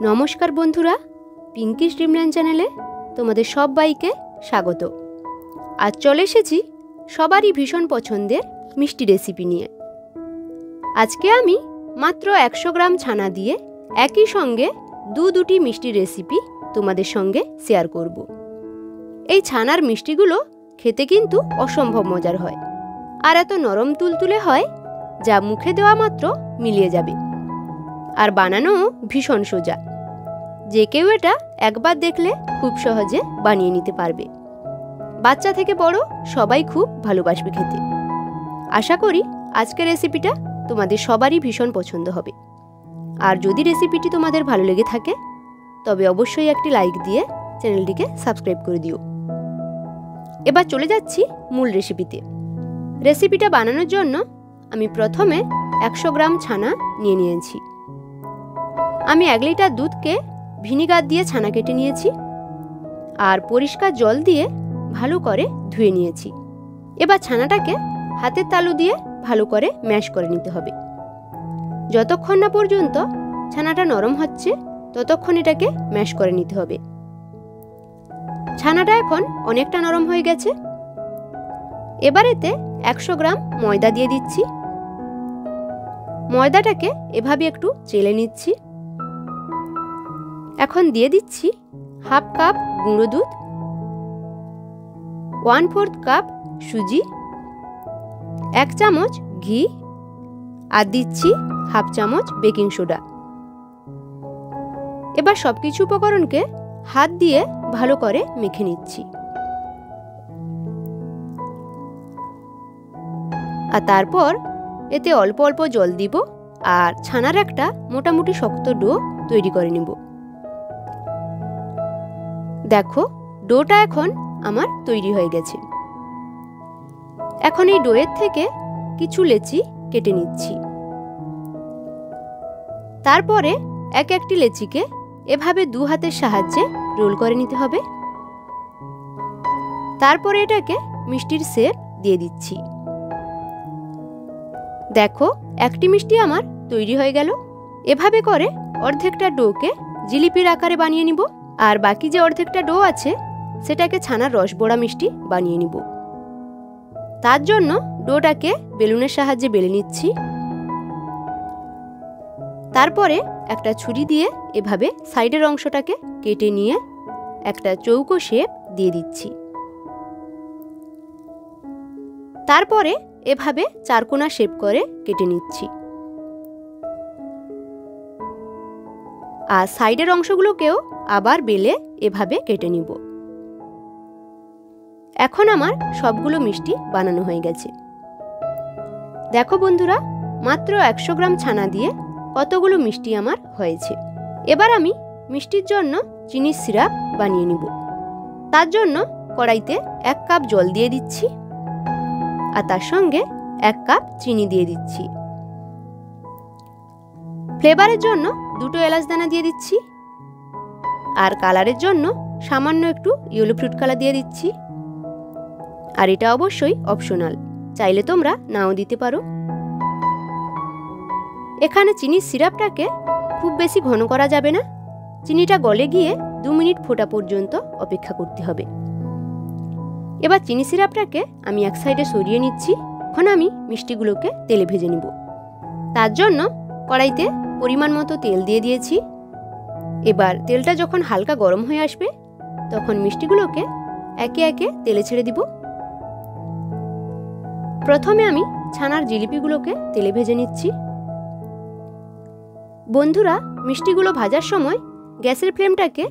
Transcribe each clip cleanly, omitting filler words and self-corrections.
নমস্কার বন্ধুরা, পিঙ্কি ড্রিমল্যান্ড চ্যানেলে তোমাদের সবাইকে স্বাগত। আজ চলে এসেছি সবারই ভীষণ পছন্দের মিষ্টি রেসিপি নিয়ে। আজকে আমি মাত্র 100 গ্রাম ছানা দিয়ে একই সঙ্গে দুটি মিষ্টি রেসিপি তোমাদের সঙ্গে শেয়ার করব। এই ছানার মিষ্টিগুলো খেতে কিন্তু অসম্ভব মজার হয়, আর এত নরম তুলতুলে হয় যা মুখে দেওয়া মাত্র মিলিয়ে যাবে। আর বানানো ভীষণ সোজা, যে কেউ এটা একবার দেখলে খুব সহজে বানিয়ে নিতে পারবে। বাচ্চা থেকে বড় সবাই খুব ভালোবাসবে খেতে। আশা করি আজকের রেসিপিটা তোমাদের সবারই ভীষণ পছন্দ হবে। আর যদি রেসিপিটি তোমাদের ভালো লেগে থাকে তবে অবশ্যই একটি লাইক দিয়ে চ্যানেলটিকে সাবস্ক্রাইব করে দিও। এবার চলে যাচ্ছি মূল রেসিপিতে। রেসিপিটা বানানোর জন্য আমি প্রথমে 100 গ্রাম ছানা নিয়ে নিয়েছি। আমি 1 লিটার দুধকে ভিনিগার দিয়ে ছানা কেটে নিয়েছি আর পরিষ্কার জল দিয়ে ভালো করে ধুয়ে নিয়েছি। এবার ছানাটাকে হাতের তালু দিয়ে ভালো করে ম্যাশ করে নিতে হবে। যতক্ষণ না পর্যন্ত ছানাটা নরম হচ্ছে ততক্ষণ এটাকে ম্যাশ করে নিতে হবে। ছানাটা এখন অনেকটা নরম হয়ে গেছে। এবার এতে 100 গ্রাম ময়দা দিয়ে দিচ্ছি। ময়দাটাকে এভাবে একটু চেলে নিচ্ছি। এখন দিয়ে দিচ্ছি হাফ কাপ গুঁড়ো দুধ, 1/4 কাপ সুজি, 1 চামচ ঘি আর দিচ্ছি হাফ চামচ বেকিং সোডা। এবার সবকিছু উপকরণকে হাত দিয়ে ভালো করে মেখে নিচ্ছি। আর তারপর এতে অল্প অল্প জল দিব আর ছানার একটা মোটামুটি শক্ত ডো তৈরি করে নিব। দেখো, ডোটা এখন আমার তৈরি হয়ে গেছে। এখন এই ডোয়ের থেকে কিছু লেচি কেটে নিচ্ছি। তারপরে একটি লেচিকে এভাবে 2 হাতের সাহায্যে রোল করে নিতে হবে। তারপরে এটাকে মিষ্টির শেপ দিয়ে দিচ্ছি। দেখো, একটি মিষ্টি আমার তৈরি হয়ে গেল। এভাবে করে অর্ধেকটা ডোকে জিলিপির আকারে বানিয়ে নিব, আর বাকি যে অর্ধেকটা ডো আছে সেটাকে ছানার রসবড়া মিষ্টি বানিয়ে নিব। তার জন্য ডোটাকে বেলুনের সাহায্যে বেলে নিচ্ছি। তারপরে একটা ছুরি দিয়ে এভাবে সাইডের অংশটাকে কেটে নিয়ে একটা চৌকো শেপ দিয়ে দিচ্ছি। তারপরে এভাবে চারকোনা শেপ করে কেটে নিচ্ছি। আর সাইডের অংশগুলোকেও আবার বেলে এভাবে কেটে নিব। এখন আমার সবগুলো মিষ্টি বানানো হয়ে গেছে। দেখো বন্ধুরা, মাত্র 100 গ্রাম ছানা দিয়ে কতগুলো মিষ্টি আমার হয়েছে। এবার আমি মিষ্টির জন্য চিনির সিরাপ বানিয়ে নিব। তার জন্য কড়াইতে 1 কাপ জল দিয়ে দিচ্ছি আর তার সঙ্গে 1 কাপ চিনি দিয়ে দিচ্ছি। ফ্লেভারের জন্য 2 এলাচ দানা দিয়ে দিচ্ছি আর কালারের জন্য সামান্য একটু ইয়েলো ফ্রুট কালার দিয়ে দিচ্ছি। আর এটা অবশ্যই অপশনাল, চাইলে তোমরা নাও দিতে পারো। এখানে চিনির সিরাপটাকে খুব বেশি ঘন করা যাবে না। চিনিটা গলে গিয়ে 2 মিনিট ফোটা পর্যন্ত অপেক্ষা করতে হবে। এবার চিনি সিরাপটাকে আমি এক সাইডে সরিয়ে নিচ্ছি। এখন আমি মিষ্টিগুলোকে তেলে ভেজে নিব। তার জন্য কড়াইতে পরিমাণ মতো তেল দিয়ে দিয়েছি। এবার তেলটা যখন হালকা গরম হয়ে আসবে তখন মিষ্টিগুলোকে একে একে তেলে ছেড়ে দিব। প্রথমে আমি ছানার জিলিপিগুলোকে তেলে ভেজে নিচ্ছি। বন্ধুরা, মিষ্টিগুলো ভাজার সময় গ্যাসের ফ্লেমটাকে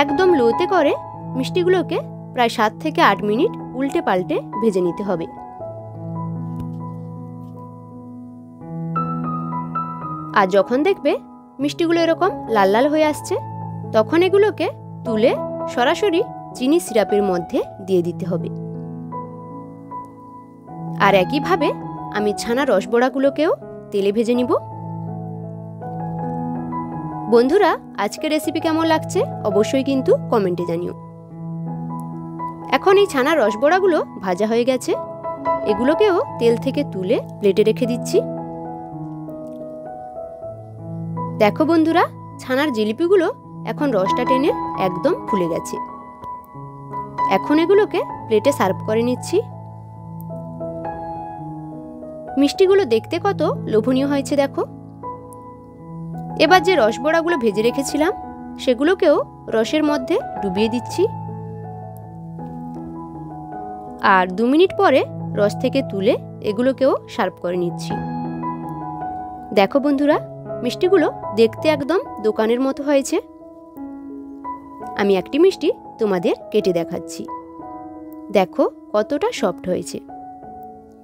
একদম লোতে করে মিষ্টিগুলোকে প্রায় 7 থেকে 8 মিনিট উল্টে পাল্টে ভেজে নিতে হবে। আর যখন দেখবে মিষ্টিগুলো এরকম লাল লাল হয়ে আসছে তখন এগুলোকে তুলে সরাসরি চিনি সিরাপের মধ্যে দিয়ে দিতে হবে। আর একইভাবে আমি ছানা রসবড়াগুলোকেও তেলে ভেজে নিব। বন্ধুরা, আজকের রেসিপি কেমন লাগছে অবশ্যই কিন্তু কমেন্টে জানিও। এখন এই ছানার রসবড়াগুলো ভাজা হয়ে গেছে। এগুলোকেও তেল থেকে তুলে প্লেটে রেখে দিচ্ছি। দেখো বন্ধুরা, ছানার জিলিপিগুলো এখন রসটা টেনে একদম ফুলে গেছে। এখন এগুলোকে প্লেটে সার্ভ করে নিচ্ছি। মিষ্টিগুলো দেখতে কত লোভনীয় হয়েছে দেখো। এবার যে রসবড়াগুলো ভেজে রেখেছিলাম সেগুলোকেও রসের মধ্যে ডুবিয়ে দিচ্ছি, আর 2 মিনিট পরে রস থেকে তুলে এগুলোকেও সার্ভ করে নিচ্ছি। দেখো বন্ধুরা, মিষ্টিগুলো দেখতে একদম দোকানের মতো হয়েছে। আমি একটি মিষ্টি তোমাদের কেটে দেখাচ্ছি। দেখো কতটা সফট হয়েছে,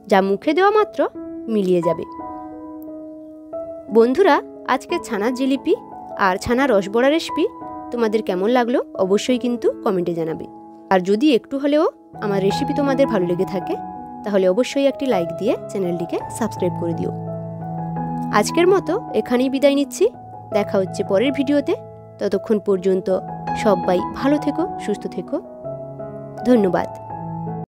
যা মুখে দেওয়া মাত্র মিলিয়ে যাবে। বন্ধুরা, আজকে ছানার জিলিপি আর ছানা রসবড়া রেসিপি তোমাদের কেমন লাগলো অবশ্যই কিন্তু কমেন্টে জানাবে। আর যদি একটু হলেও আমার রেসিপি তোমাদের ভালো লেগে থাকে তাহলে অবশ্যই একটি লাইক দিয়ে চ্যানেলটিকে সাবস্ক্রাইব করে দিও। আজকের মতো এখানেই বিদায় নিচ্ছি। দেখা হচ্ছে পরের ভিডিওতে। ততক্ষণ পর্যন্ত সবাই ভালো থেকো, সুস্থ থেকো। ধন্যবাদ।